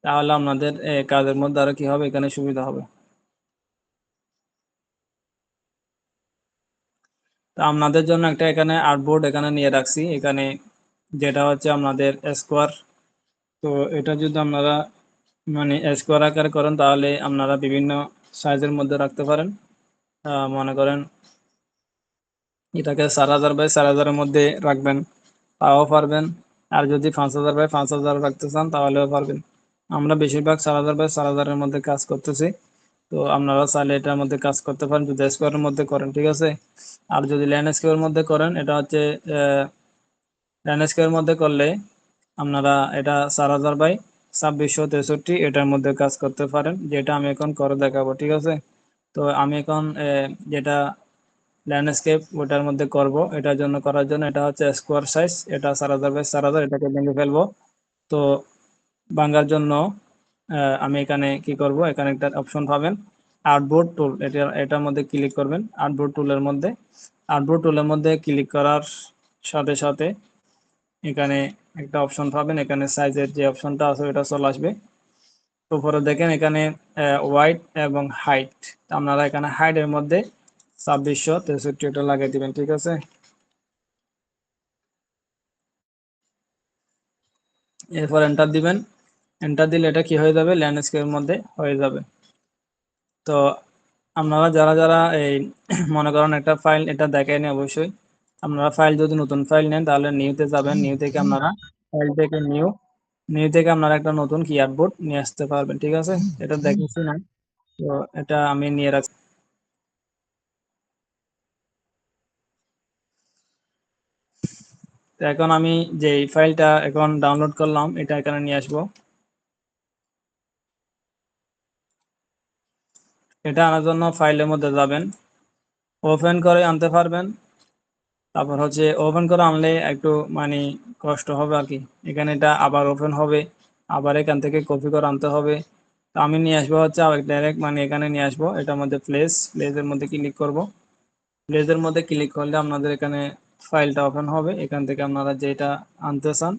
তাহলে আপনাদের কাজের মধ্যে আরো কি হবে, এখানে সুবিধা হবে। তো আপনাদের জন্য একটা এখানে আর্টবোর্ড এখানে নিয়ে রাখছি, এখানে যেটা হচ্ছে আপনাদের স্কোয়ার। তো এটা যদি আপনারা মানে স্কোয়ার আকারে করেন তাহলে আপনারা বিভিন্ন সাইজের মধ্যে রাখতে পারেন। মনে করেন এটাকে 4000 বাই 4000-এর মধ্যে রাখবেন, তাও পারবেন। আর যদি 5,000 বাই 5,000 রাখতে চান তাহলেও পারবেন। আমরা বেশিরভাগ 4,000 বাই 4,000 মধ্যে কাজ করতেছি। তো আপনারা চাইলে এটার মধ্যে কাজ করতে পারেন যদি স্কোয়ারের মধ্যে করেন, ঠিক আছে। আর যদি ল্যান্ডস্কেপের মধ্যে করেন, এটা হচ্ছে ল্যান্ডস্কেপের মধ্যে করলে আপনারা এটা 4,000 বাই 2,663 এটার মধ্যে কাজ করতে পারেন, যেটা আমি এখন করে দেখাবো, ঠিক আছে। তো আমি এখন যেটা ল্যান্ডস্কেপ ওটার মধ্যে করব, এটার জন্য করার জন্য এটা হচ্ছে স্কোয়ার সাইজ, এটা 4,000 বাই 4,000, এটাকে ভেঙে ফেলবো। তো ভাঙার জন্য আমি এখানে কি করব, এখানে একটা অপশন পাবেন আর্টবোর্ড টুল, এটার মধ্যে ক্লিক করবেন। আর্টবোর্ড টুলের মধ্যে ক্লিক করার সাথে সাথে এখানে একটা অপশন পাবেন, এখানে সাইজের যে অপশনটা আছে ওটা চলে আসবে। উপরে দেখেন এখানে ওয়াইড এবং হাইট, আপনারা এখানে হাইটের মধ্যে 2,663 এটা লাগিয়ে দিবেন, ঠিক আছে। এরপর এন্টার দিবেন। এন্টার দিলে এটা কি হয়ে যাবে, ল্যান্ডস্কেপের মধ্যে হয়ে যাবে। তো আপনারা যারা যারা এই মনে করেন একটা ফাইল এটা দেখেনি, অবশ্যই আপনারা ফাইল যদি নতুন ফাইল নেন তাহলে নিউতে যাবেন, নিউ থেকে আপনারা ফাইল থেকে নিউ থেকে আপনারা একটা নতুন কিবোর্ড নিয়ে আসতে পারবেন, ঠিক আছে। এটা দেখেছি না, তো এটা আমি নিয়ে রাখছি। তো এখন আমি যে ফাইলটা এখন ডাউনলোড করলাম এটা এখানে নিয়ে আসবো। এটা আনার জন্য ফাইলের মধ্যে যাবেন, ওপেন করে আনতে পারবেন। তারপর হচ্ছে ওপেন করে আনলে একটু মানে কষ্ট হবে আর কি, এখানে এটা আবার ওপেন হবে, আবার এখান থেকে কপি করে আনতে হবে। তো আমি নিয়ে আসবো হচ্ছে ডাইরেক্ট মানে এখানে নিয়ে আসবো, এটার মধ্যে প্লেসের মধ্যে ক্লিক করব। প্লেসের মধ্যে ক্লিক করলে আপনাদের এখানে ফাইলটা ওপেন হবে, এখান থেকে আপনারা যেটা আনতে চান,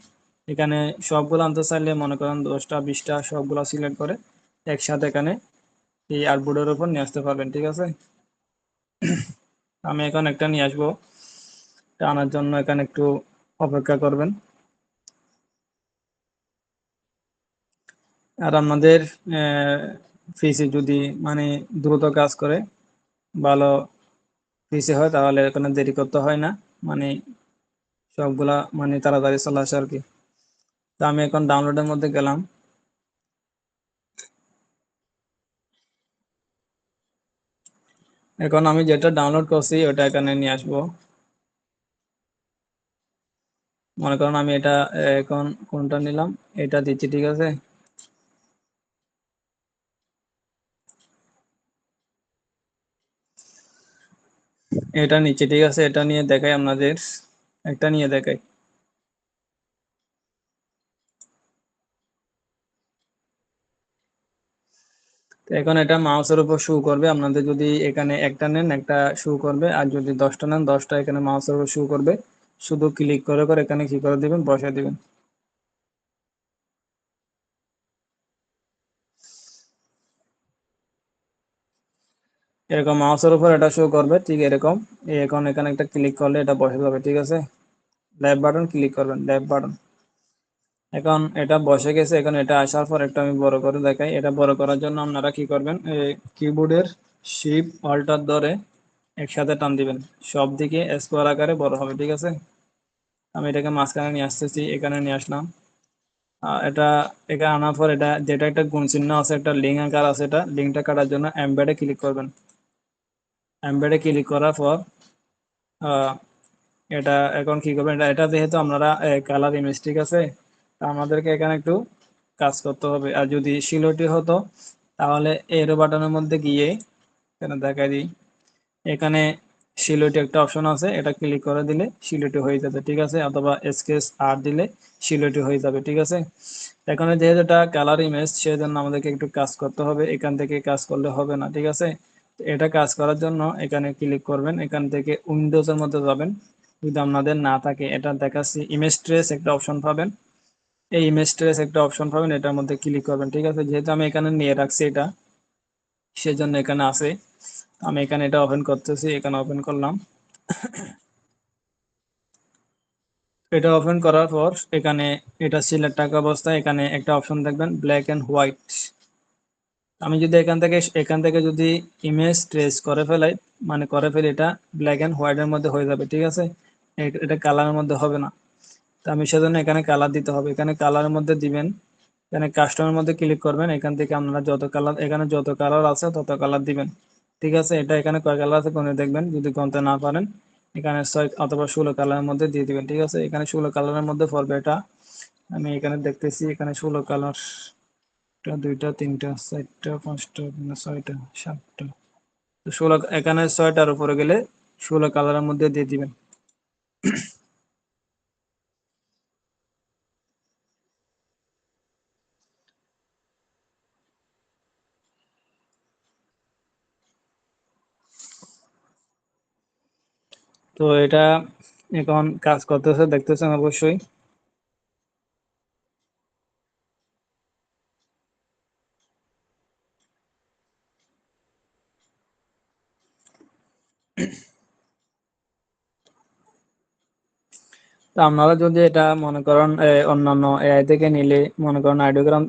এখানে সবগুলো আনতে চাইলে মনে করেন 10টা 20টা সবগুলো সিলেক্ট করে একসাথে এখানে এই আর্টবোর্ডের উপর নিয়ে আসতে পারবেন, ঠিক আছে। আমি এখন একটা নিয়ে আসবো, এটা আনার জন্য এখানে একটু অপেক্ষা করবেন। আর আপনাদের পিসি যদি মানে দ্রুত কাজ করে, ভালো পিসি হয়, তাহলে এখানে দেরি করতে হয় না, মানে সবগুলা মানে তাড়াতাড়ি চলে আসে আর কি। তো আমি এখন ডাউনলোডের মধ্যে গেলাম। এখন আমি যেটা ডাউনলোড করছি ওটা এখানে নিয়ে আসবো। মনে করেন আমি এটা এখন কোনটা নিলাম, এটা দিচ্ছি, ঠিক আছে। এটা নিচে, ঠিক আছে, এটা নিয়ে দেখাই আপনাদের, একটা নিয়ে দেখাই। তো এখন এটা মাউসের উপর শু করবে, আপনাদের যদি এখানে একটা নেন একটা শু করবে, আর যদি 10টা নেন 10টা এখানে মাউসের উপর শু করবে। শুধু ক্লিক করে করে এখানে কি করে দিবেন, বসে দিবেন। এরকম মাউসের উপর এটা শো করবে, ঠিক এরকম। এখন এখানে একটা ক্লিক করলে এটা বসে যাবে, ঠিক আছে। লেফট বাটন ক্লিক করবেন, লেফট বাটন। এখন এটা বসে গেছে। এখন এটা আসার পর একটা আমি বড় করে দেখাই। এটা বড় করার জন্য আপনারা কি করবেন, কিবোর্ডের শিফট অল্টার ধরে একসাথে টান দিবেন, সব দিকে স্কোয়ার আকারে বড় হবে, ঠিক আছে। আমি এটাকে মাঝখানে নিয়ে আসতেছি, এখানে নিয়ে আসলাম। এটা এখানে আনার পর এটা যেটা একটা গুণ চিহ্ন আছে, একটা লিঙ্ক আকার আছে, এটা লিঙ্কটা কাটার জন্য এমবেডে ক্লিক করবেন। এমবেডে ক্লিক করার পর এটা এখন কি করবেন, এটা এটা যেহেতু আপনারা কালার ইমেজ, ঠিক আছে, তা আমাদেরকে এখানে একটু কাজ করতে হবে। আর যদি শিলটি হতো তাহলে এরো বাটনের মধ্যে গিয়ে এখানে দেখাই দিই, এখানে শিলটি একটা অপশন আছে, এটা ক্লিক করে দিলে শিলটি হয়ে যাবে, ঠিক আছে। অথবা স্কেচ আর দিলে শিলটি হয়ে যাবে, ঠিক আছে। এখানে যেহেতু এটা কালার ইমেজ, সেজন্য আমাদেরকে একটু কাজ করতে হবে, এখান থেকে কাজ করলে হবে না, ঠিক আছে। তো এটা কাজ করার জন্য এখানে ক্লিক করবেন, এখান থেকে উইন্ডোজের মধ্যে যাবেন। যদি আপনাদের না থাকে, এটা দেখাচ্ছি, ইমেজ ট্রেস একটা অপশন পাবেন, এই ইমেজ ট্রেস একটা অপশন পাবেন, এটার মধ্যে ক্লিক করবেন, ঠিক আছে। যেহেতু আমি এখানে নিয়ে রাখছি এটা, সেজন্য এখানে আছে। আমি এখানে এটা ওপেন করতেছি, এখানে ওপেন করলাম। এটা ওপেন করার পর এখানে এটা সিলেক্ট থাকা অবস্থায় এখানে একটা অপশন দেখবেন ব্ল্যাক এন্ড হোয়াইট। আমি যদি এখান থেকে যদি ইমেজ ট্রেস করে ফেলাই, করে ফেলি, এটা ব্ল্যাক এন্ড হোয়াইট এর মধ্যে হয়ে যাবে, ঠিক আছে। এটা কালারের মধ্যে হবে না। তো আমি সেজন্য এখানে কালার দিতে হবে, এখানে কালারের মধ্যে দিবেন, এখানে কাস্টমের মধ্যে ক্লিক করবেন, এখান থেকে আপনারা যত কালার, এখানে যত কালার আছে তত কালার দিবেন। ঠিক আছে, এটা এখানে কয় কালার আছে কোনে দেখবেন, যদি গুনতে না পারেন এখানে 6 অথবা 16 কালারের মধ্যে দিয়ে দিবেন। ঠিক আছে, এখানে 16 কালারের মধ্যে পড়বে এটা। আমি এখানে দেখতেছি এখানে 16 কালার, একটা দুইটা তিনটা চারটা পাঁচটা ছয়টা সাতটা, তো 16, এখানে 6টার উপরে গেলে 16 কালারের মধ্যে দিয়ে দিবেন। তো এটা এখন কাজ করতেছে দেখতেছেন অবশ্যই। তো আপনারা যদি এটা মনে করেন অন্যান্য এআই থেকে নিলে, মনে করেন আইডিওগ্রাম,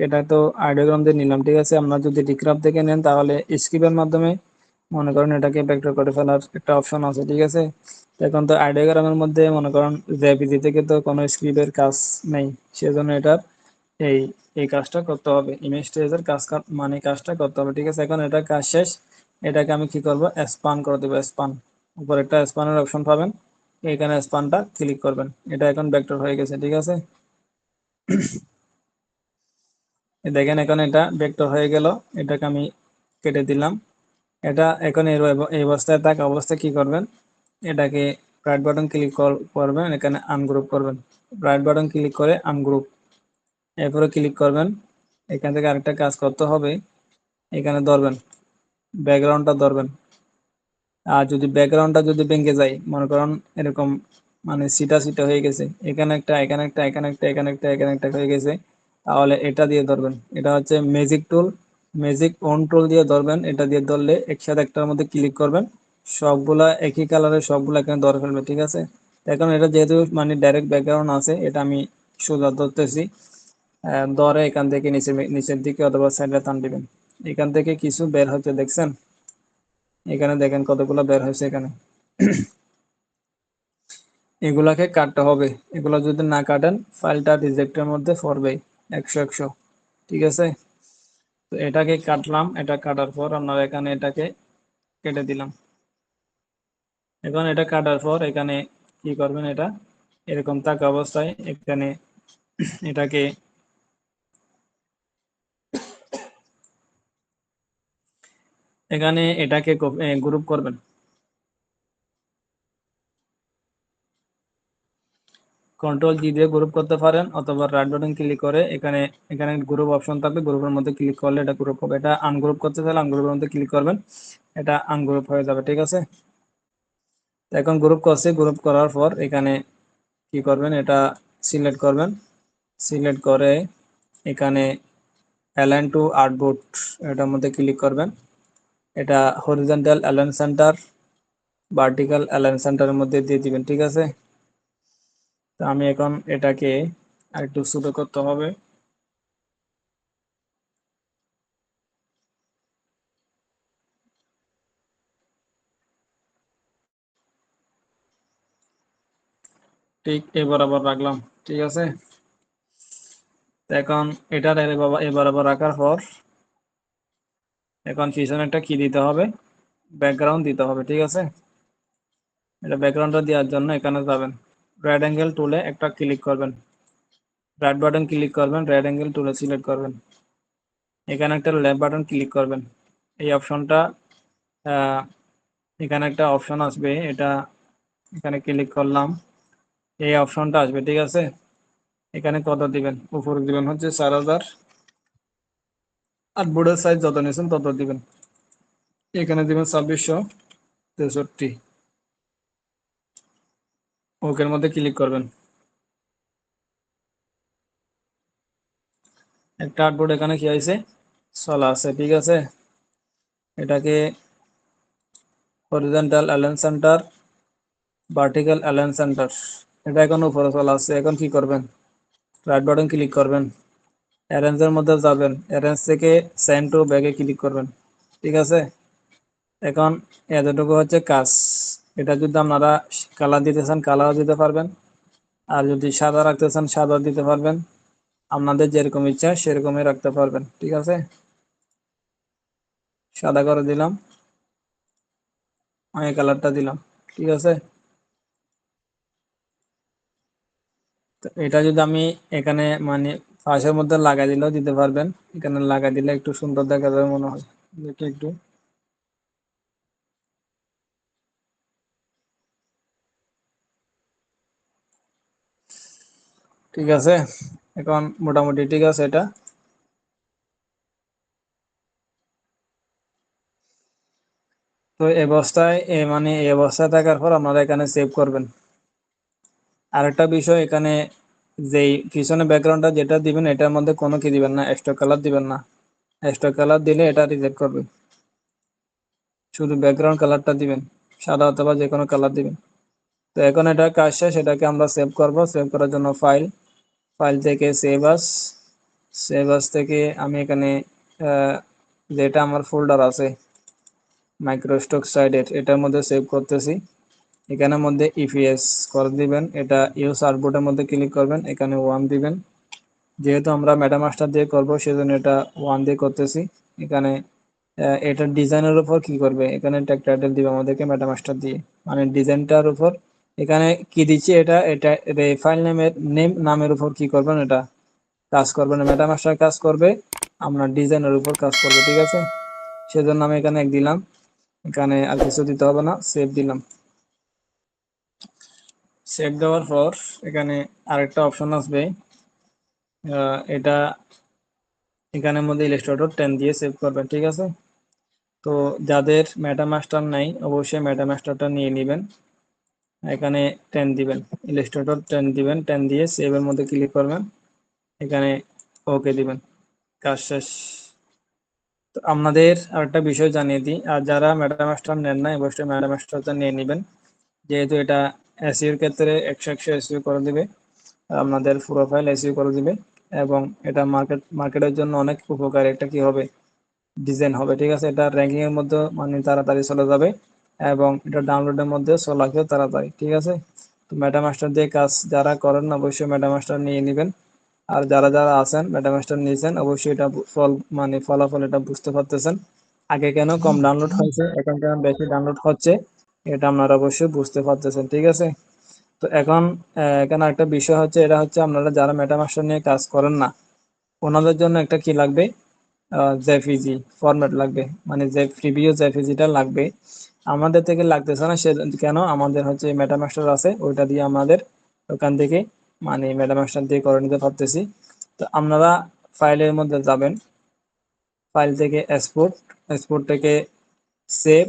এটা তো আইডিওগ্রাম দিয়ে নিলাম, ঠিক আছে, আপনারা যদি ডিক্রাফ থেকে নেন তাহলে স্ক্রিপ্টের মাধ্যমে মনে করেন এটাকে ভেক্টর করে ফেলার একটা অপশন আছে। ঠিক আছে, এখন তো আইডিওগ্রামের মধ্যে মনে করেন জেপিজি থেকে তো কোনো স্ক্রিপ্টের কাজ নেই, সেজন্য এটার এই এই কাজটা করতে হবে, ইমেজ ট্রেসের কাজ মানে কাজটা করতে হবে। ঠিক আছে, এখন এটা কাজ শেষ, এটাকে আমি কি করব, স্পান করে দেবো। স্পান, উপরে একটা স্পানের অপশন পাবেন, এখানে স্পানটা ক্লিক করবেন, এটা এখন ভেক্টর হয়ে গেছে। ঠিক আছে, দেখেন এখন এটা ভেক্টর হয়ে গেল, এটাকে আমি কেটে দিলাম। এটা এখন এই অবস্থায় থাকা অবস্থায় কি করবেন, এটাকে রাইট বাটন ক্লিক করবেন, এখানে আনগ্রুপ করবেন, রাইট বাটন ক্লিক করে আনগ্রুপ, এরপরে ক্লিক করবেন। এখান থেকে আরেকটা কাজ করতে হবে, এখানে ধরবেন, ব্যাকগ্রাউন্ডটা ধরবেন। আর যদি ব্যাকগ্রাউন্ডটা যদি ভেঙে যায়, মনে করেন এরকম মানে সিটা সিটা হয়ে গেছে, এখানে একটা এখানে একটা এখানে একটা এখানে একটা এখানে একটা হয়ে গেছে, তাহলে এটা দিয়ে ধরবেন, এটা হচ্ছে ম্যাজিক টুল, ম্যাজিক অন টুল দিয়ে ধরবেন। এটা দিয়ে ধরলে একসাথে একটার মধ্যে ক্লিক করবেন, সবগুলা একই কালারের সবগুলা এখানে ধরে ফেলবে। ঠিক আছে, এখন এটা যেহেতু মানে ডাইরেক্ট ব্যাকগ্রাউন্ড আছে, এটা আমি সোজা ধরতেছি, ধরে এখান থেকে নিচের দিকে অথবা সাইডে টান দিবেন, এখান থেকে কিছু বের হচ্ছে দেখছেন, এখানে দেখেন কতগুলো বের হয়েছে এখানে। এগুলাকে কাটতে হবে, এগুলো যদি না কাটেন ফাইলটা রিজেক্টের মধ্যে পড়বে 100 ঠিক আছে, তো এটাকে কাটলাম, এটা কাটার পর আপনারা এখানে এটাকে কেটে দিলাম। এখন এটা কাটার পর এখানে কি করবেন, এটা এরকম থাকা অবস্থায় এখানে এটাকে এটাকে গ্রুপ করবেন। কন্ট্রোল জি দিয়ে গ্রুপ করতে পারেন, অথবা রাইট বাটন ক্লিক করে এখানে এখানে গ্রুপ অপশন থাকবে, গ্রুপের মধ্যে ক্লিক করলে এটা গ্রুপ হবে। এটা আনগ্রুপ করতে চাইলে আনগ্রুপের মধ্যে ক্লিক করবেন, এটা আনগ্রুপ হয়ে যাবে। ঠিক আছে, এখন গ্রুপ করছে, গ্রুপ করার পর এখানে কি করবেন, এটা সিলেক্ট করবেন, সিলেক্ট করে এখানে অ্যালাইন টু আর্টবোর্ড, এটার মধ্যে ক্লিক করবেন, এটা horizontal align centre, vertical align সেন্টারের মধ্যে দিয়ে দিবেন। ঠিক আছে, তো আমি এখন এটাকে আরেকটু ছোট করতে হবে, ঠিক এবার আবার রাখলাম। ঠিক আছে, এখন এটা এবার আবার রাখার পর এখন পিছনে একটা কি দিতে হবে, ব্যাকগ্রাউন্ড দিতে হবে। ঠিক আছে, এটা ব্যাকগ্রাউন্ডটা দেওয়ার জন্য এখানে যাবেন, রাইট অ্যাঙ্গেল টুলে একটা ক্লিক করবেন, রাইট বাটন ক্লিক করবেন, রাইট অ্যাঙ্গেল টুলে সিলেক্ট করবেন, এখানে একটা লেফট বাটন ক্লিক করবেন, এই অপশনটা এখানে একটা অপশন আসবে, এটা এখানে ক্লিক করলাম, এই অপশনটা আসবে। ঠিক আছে, এখানে কত দিবেন, উপরে দিবেন হচ্ছে 4000, আর বোর্ডের সাইজ যত নিয়েছেন তত দিবেন, এখানে দিবেন 2663, ওকের মধ্যে ক্লিক করবেন। একটা আর্টবোর্ড এখানে কি হয়েছে, চলা আছে। ঠিক আছে, এটাকে horizontal align centre, vertical align centre, এটা এখন উপরে চলা আছে। এখন কি করবেন, রাইট বাটন ক্লিক করবেন, অ্যারেঞ্জের মধ্যে যাবেন, অ্যারেঞ্জ থেকে সেন্ড টু ব্যাগে ক্লিক করবেন। ঠিক আছে, এখন এতটুকু হচ্ছে কাজ, এটা যদি আপনারা কালার দিতে চান কালারও দিতে পারবেন, আর যদি সাদা রাখতে চান সাদা দিতে পারবেন, আপনাদের যেরকম ইচ্ছা সেরকমই রাখতে পারবেন। ঠিক আছে, সাদা করে দিলাম, আমি কালারটা দিলাম। ঠিক আছে, তো এটা যদি আমি এখানে মানে ফাঁসের মধ্যে লাগাই দিলেও দিতে পারবেন, এখানে লাগাই দিলে একটু সুন্দর দেখা যাবে মনে হয়। দেখি একটু। ঠিক আছে, এখন মোটামুটি ঠিক আছে এটা। তো এই অবস্থায় মানে এই অবস্থায় থাকার পর আপনারা এখানে সেভ করবেন। আরেকটা বিষয়, এখানে যেই পিছনে ব্যাকগ্রাউন্ডটা যেটা দিবেন এটার মধ্যে কোনো কি দিবেন না, এক্সট্রা কালার দিবেন না। এক্সট্রা কালার দিলে এটা রিজেক্ট করবে। শুধু ব্যাকগ্রাউন্ড কালারটা দিবেন, সাদা অথবা যে কোনো কালার দিবেন। তো এখন এটা কাজ শেষ, এটাকে আমরা সেভ করব। সেভ করার জন্য ফাইল, ফাইল থেকে সেভ আস, সেভ আস থেকে আমি এখানে যেটা আমার ফোল্ডার আছে মাইক্রোস্টক সাইডের, এটার মধ্যে সেভ করতেছি। এখানের মধ্যে ইপিএস করে দিবেন, এটা ইউজ আউটপুটের মধ্যে ক্লিক করবেন, এখানে 1 দিবেন। যেহেতু আমরা মেটামাস্টার দিয়ে করব সেজন্য এটা 1 দিয়ে করতেছি। এখানে এটা ডিজাইনের উপর কি করবে, এখানে ট্যাগ টাইটেল দিবে আমাদেরকে মেটামাস্টার দিয়ে, মানে ডিজাইনটার উপর এখানে কি দিচ্ছি এটা এটা ফাইল নামের নামের উপর কি করবেন, এটা কাজ করবে না, মেটামাস্টার কাজ করবে, আমরা ডিজাইনের উপর কাজ করবে। ঠিক আছে, সেজন্য আমি এখানে এক দিলাম, এখানে আর কিছু দিতে হবে না, সেভ দিলাম। সেভ দেওয়ার পর এখানে আরেকটা অপশন আসবে, এটা এখানের মধ্যে ইলাস্ট্রেটর 10 দিয়ে সেভ করবেন। ঠিক আছে, তো যাদের মেটামাস্টার নাই অবশ্যই মেটামাস্টারটা নিয়ে নেবেন, এখানে 10 দিবেন, ইলাস্ট্রেটর 10 দিবেন, 10 দিয়ে সেভের মধ্যে ক্লিক করবেন, এখানে ওকে দিবেন, কাজ শেষ। তো আপনাদের আরেকটা বিষয় জানিয়ে দিই, আর যারা মেটামাস্টার নেন না অবশ্যই মেটামাস্টারটা নিয়ে নেবেন, যেহেতু এটা এসইওর ক্ষেত্রে 100 এসইও করে দিবে, আপনাদের প্রোফাইল এসইও করে দিবে, এবং এটা মার্কেটের জন্য অনেক উপকারী একটা কি হবে, ডিজাইন হবে। ঠিক আছে, এটা র্যাঙ্কিং এর মধ্যে মানে তাড়াতাড়ি চলে যাবে, এবং এটা ডাউনলোডের মধ্যে চলাকেও তাড়াতাড়ি। ঠিক আছে, তো মেটামাস্টার দিয়ে কাজ যারা করেন না অবশ্যই মেটামাস্টার নিয়ে নেবেন। আর যারা যারা আছেন মেটামাস্টার নিয়েছেন অবশ্যই এটা মানে ফলাফল এটা বুঝতে পারতেছেন, আগে কেন কম ডাউনলোড হয়েছে এখন কেন বেশি ডাউনলোড হচ্ছে, এটা আপনারা অবশ্যই বুঝতে পারতেছেন। ঠিক আছে, তো এখন এখানে একটা বিষয় হচ্ছে, এটা হচ্ছে আপনারা যারা মেটামাস্টার নিয়ে কাজ করেন না ওনাদের জন্য একটা কি লাগবে, জেপিজি ফরম্যাট লাগবে, মানে যে প্রিভিয়াস জেপিজিটা লাগবে। আমাদের থেকে লাগতেছে না, সে কেন, আমাদের হচ্ছে মেটামাস্টার আছে, ওইটা দিয়ে আমাদের ওখান থেকে মানে মেটামাস্টার দিয়ে করে নিতে পারতেছি। তো আপনারা ফাইলের মধ্যে যাবেন, ফাইল থেকে এক্সপোর্ট, এক্সপোর্ট থেকে সেভ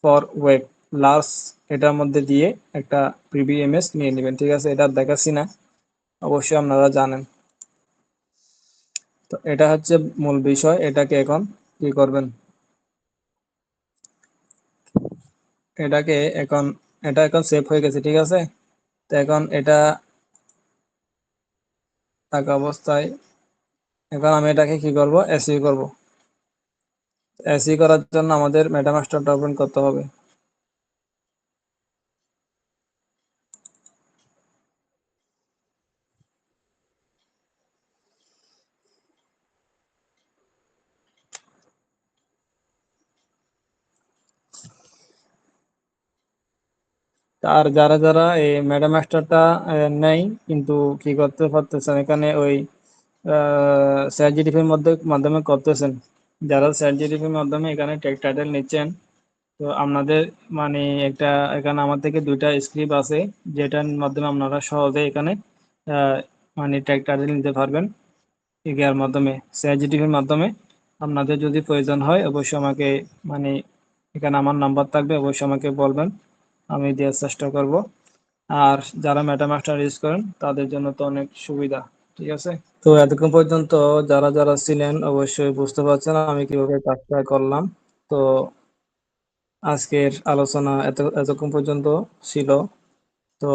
ফর ওয়েব লার্জ, এটার মধ্যে দিয়ে একটা প্রিভিউ ইমেজ নিয়ে নেবেন। ঠিক আছে, এটা দেখাচ্ছি না, অবশ্যই আপনারা জানেন। তো এটা হচ্ছে মূল বিষয়, এটাকে এখন কি করবেন, এটাকে এখন এটা এখন সেভ হয়ে গেছে। ঠিক আছে, তো এখন এটা থাকা অবস্থায় এখন আমি এটাকে কি করব, এসইও করব। এসইও করার জন্য আমাদের মেটামাস্টারটা ওপেন করতে হবে। আর যারা যারা এই মেটামাস্টারটা নেই কিন্তু কি করতে পারতেছেন, এখানে ওই চ্যাট জিটিপির মাধ্যমে করতেছেন, যারা চ্যাট জিটিপির মাধ্যমে এখানে টেক টাইটেল নিচ্ছেন, তো আপনাদের মানে একটা এখানে আমার থেকে 2টা স্ক্রিপ্ট আছে, যেটার মাধ্যমে আপনারা সহজে এখানে আহ, মানে টেক টাইটেল নিতে পারবেন। ইয়ার মাধ্যমে চ্যাট জিটিপির মাধ্যমে আপনাদের যদি প্রয়োজন হয় অবশ্যই আমাকে মানে এখানে আমার নাম্বার থাকবে, অবশ্যই আমাকে বলবেন, আমি দেওয়ার চেষ্টা করব। আর যারা মেটামাস্টার ইউজ করেন তাদের জন্য তো অনেক সুবিধা। ঠিক আছে, তো এতক্ষণ পর্যন্ত যারা যারা ছিলেন অবশ্যই বুঝতে পারছেন আমি কিভাবে কাজটা করলাম। তো আজকের আলোচনা এতক্ষণ পর্যন্ত ছিল। তো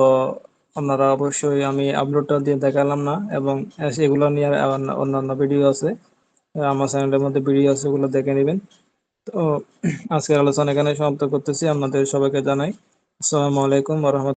আপনারা অবশ্যই আমি আপলোডটা দিয়ে দেখালাম না, এবং এগুলো নিয়ে অন্যান্য ভিডিও আছে, আমার চ্যানেলের মধ্যে ভিডিও আছে, ওগুলো দেখে নেবেন। তো আজকের আলোচনা এখানে সমাপ্ত করতেছি, আপনাদের সবাইকে জানাই আসসালামু আলাইকুম ওয়া রাহমাতুল্লাহ।